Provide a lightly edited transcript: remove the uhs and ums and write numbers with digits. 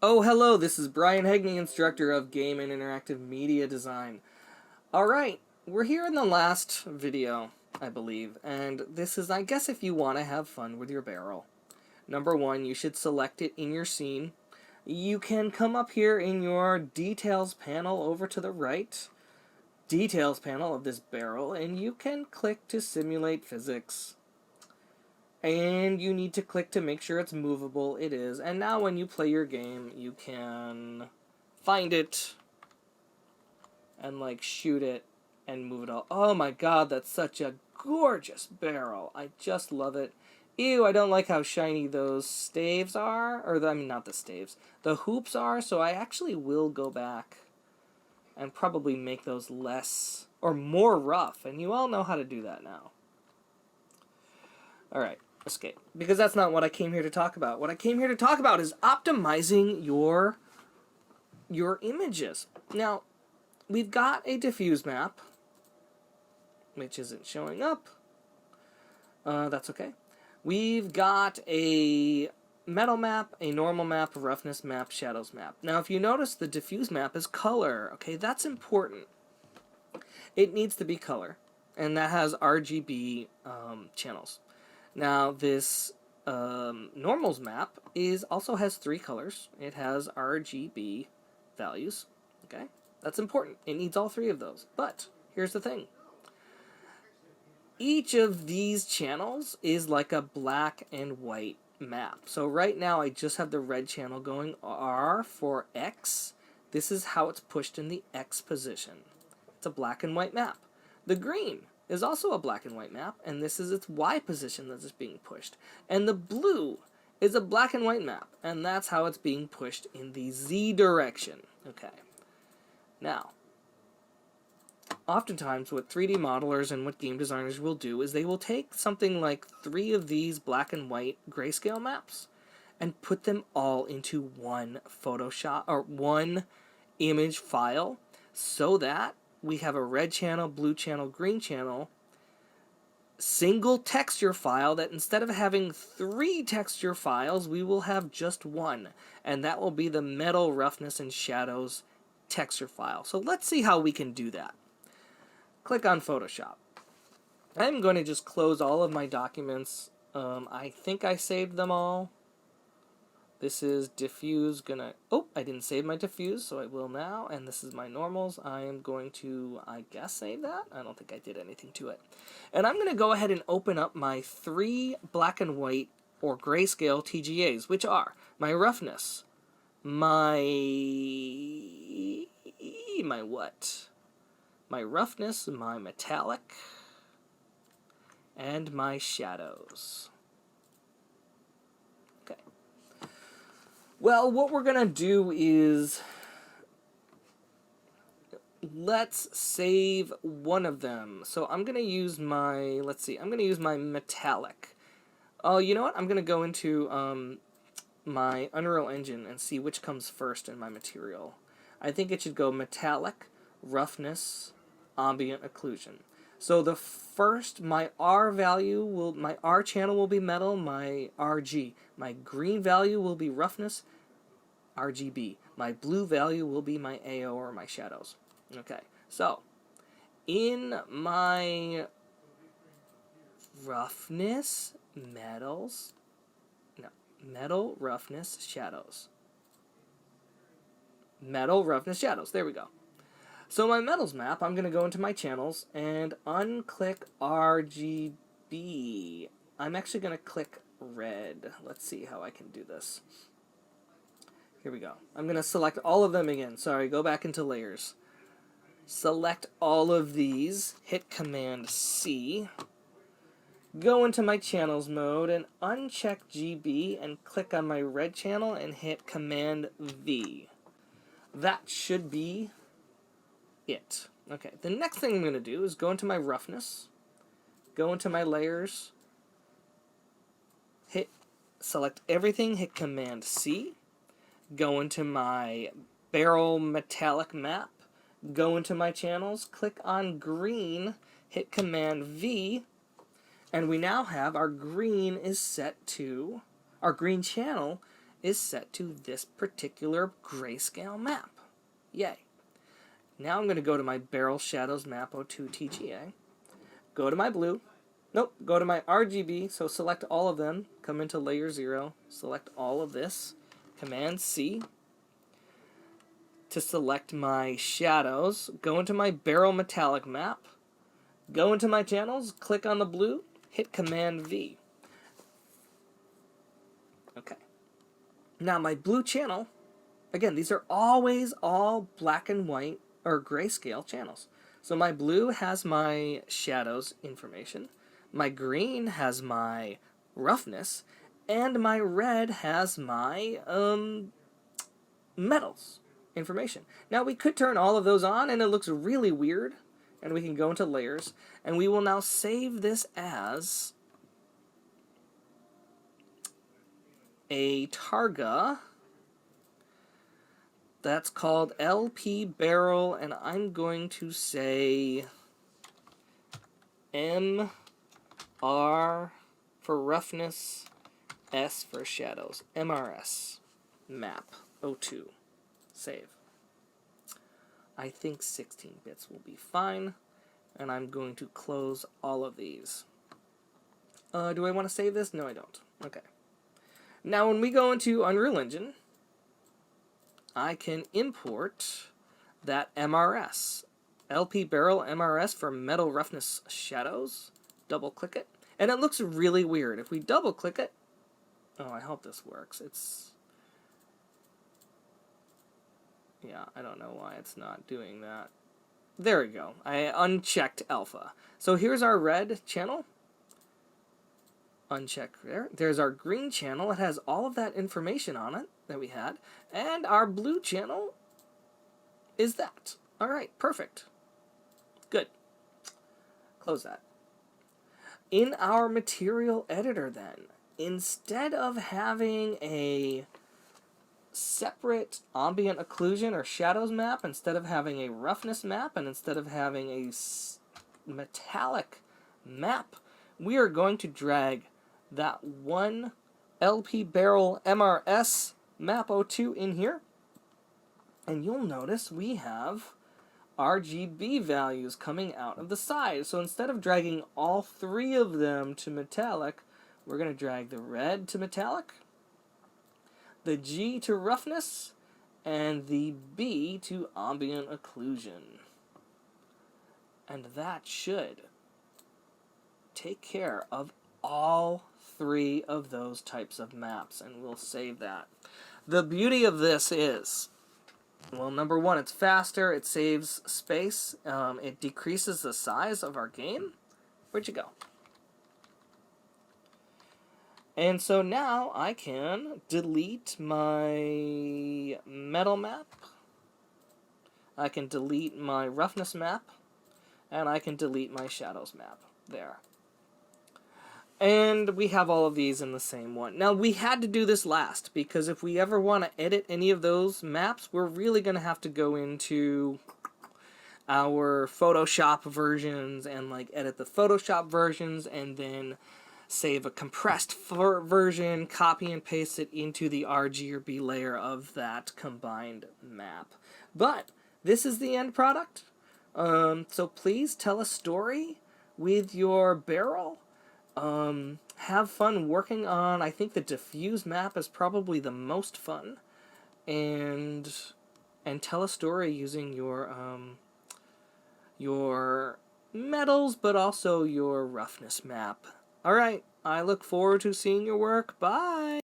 Oh, hello, this is Brian Hegney, instructor of Game and Interactive Media Design. Alright, we're here in the last video, I believe, and this is, I guess, if you want to have fun with your barrel. Number one, you should select it in your scene. You can come up here in your Details panel over to the right, Details panel of this barrel, and you can click to simulate physics. And you need to click to make sure it's movable. It is. And now when you play your game, you can find it and like shoot it and move it all. Oh my god, that's such a gorgeous barrel. I just love it. Ew, I don't like how shiny those staves are. Or, I mean, not the staves. The hoops are, so I actually will go back and probably make those less or more rough. And you all know how to do that now. Alright. Escape. Because that's not what I came here to talk about. What I came here to talk about is optimizing your images. Now, we've got a diffuse map, which isn't showing up. That's okay. We've got a metal map, a normal map, a roughness map, shadows map. Now, if you notice, the diffuse map is color. Okay, that's important. It needs to be color, and that has RGB channels. Now, this normals map also has 3 colors. It has RGB values. Okay, that's important. It needs all 3 of those. But here's the thing. Each of these channels is like a black and white map. So right now I just have the red channel going R for X. This is how it's pushed in the X position. It's a black and white map. The green is also a black and white map, and this is its Y position that is being pushed. And the blue is a black and white map, and that's how it's being pushed in the Z direction. Okay. Now, oftentimes what 3D modelers and what game designers will do is they will take something like 3 of these black and white grayscale maps and put them all into one Photoshop or one image file so that we have a red channel, blue channel, green channel, single texture file that instead of having 3 texture files, we will have just one. And that will be the metal roughness and shadows texture file. So let's see how we can do that. Click on Photoshop. I'm going to just close all of my documents. I think I saved them all. This is diffuse, oh, I didn't save my diffuse, so I will now, and this is my normals. I am going to, I guess, save that. I don't think I did anything to it. And I'm going to go ahead and open up my 3 black and white or grayscale TGAs, which are my roughness, my what? My roughness, my metallic, and my shadows. Well, what we're going to do is, let's save one of them. So I'm going to use my, let's see, I'm going to use my metallic. Oh, you know what? I'm going to go into my Unreal Engine and see which comes first in my material. I think it should go metallic, roughness, ambient occlusion. So the first, my R value will, my R channel will be metal, my RG. My green value will be roughness, RGB. My blue value will be my AO or my shadows. Okay, so in my roughness, metal, roughness, shadows. Metal, roughness, shadows. There we go. So my metals map, I'm going to go into my channels and unclick RGB. I'm actually going to click red. Let's see how I can do this. Here we go. I'm going to select all of them again. Sorry, go back into layers. Select all of these. Hit Command C. Go into my channels mode and uncheck GB and click on my red channel and hit Command V. That should be it. Okay, the next thing I'm going to do is go into my roughness, go into my layers, select everything, hit Command C, go into my barrel metallic map, go into my channels, click on green, hit Command V, and we now have our green is set to, our green channel is set to this particular grayscale map. Yay. Now I'm going to go to my Barrel Shadows Map 02 TGA, go to my blue, go to my RGB, so select all of them, come into layer 0, select all of this, Command C, to select my shadows, go into my Barrel Metallic map, go into my channels, click on the blue, hit Command V. Okay. Now my blue channel, again, these are always all black and white or grayscale channels. So my blue has my shadows information, my green has my roughness, and my red has my metals information. Now we could turn all of those on and it looks really weird, and we can go into layers, and we will now save this as a targa that's called LP Barrel, and I'm going to say MR for roughness, S for shadows. MRS map 02. Save. I think 16 bits will be fine, and I'm going to close all of these. Do I want to save this? No, I don't. Okay. Now when we go into Unreal Engine, I can import that MRS. LP Barrel MRS for Metal Roughness Shadows. Double click it. And it looks really weird. If we double click it... Oh, I hope this works. Yeah, I don't know why it's not doing that. There we go. I unchecked alpha. So here's our red channel. Uncheck there. There's our green channel. It has all of that information on it that we had. And our blue channel is that. Alright, perfect. Good. Close that. In our material editor then, instead of having a separate ambient occlusion or shadows map, instead of having a roughness map, and instead of having a metallic map, we are going to drag that one LP Barrel MRS map 02 in here, and you'll notice we have RGB values coming out of the side. So instead of dragging all three of them to metallic, we're going to drag the red to metallic, the G to roughness, and the B to ambient occlusion. And that should take care of all three of those types of maps, and we'll save that. The beauty of this is, well, number one, it's faster, it saves space, it decreases the size of our game. Where'd you go? And so now I can delete my metal map, I can delete my roughness map, and I can delete my shadows map. There. And we have all of these in the same one. Now, we had to do this last, because if we ever want to edit any of those maps, we're really going to have to go into our Photoshop versions and like edit the Photoshop versions, and then save a compressed version, copy and paste it into the RG or B layer of that combined map. But this is the end product. So please tell a story with your barrel. Have fun working on, I think the diffuse map is probably the most fun, and tell a story using your metals, but also your roughness map. Alright, I look forward to seeing your work. Bye!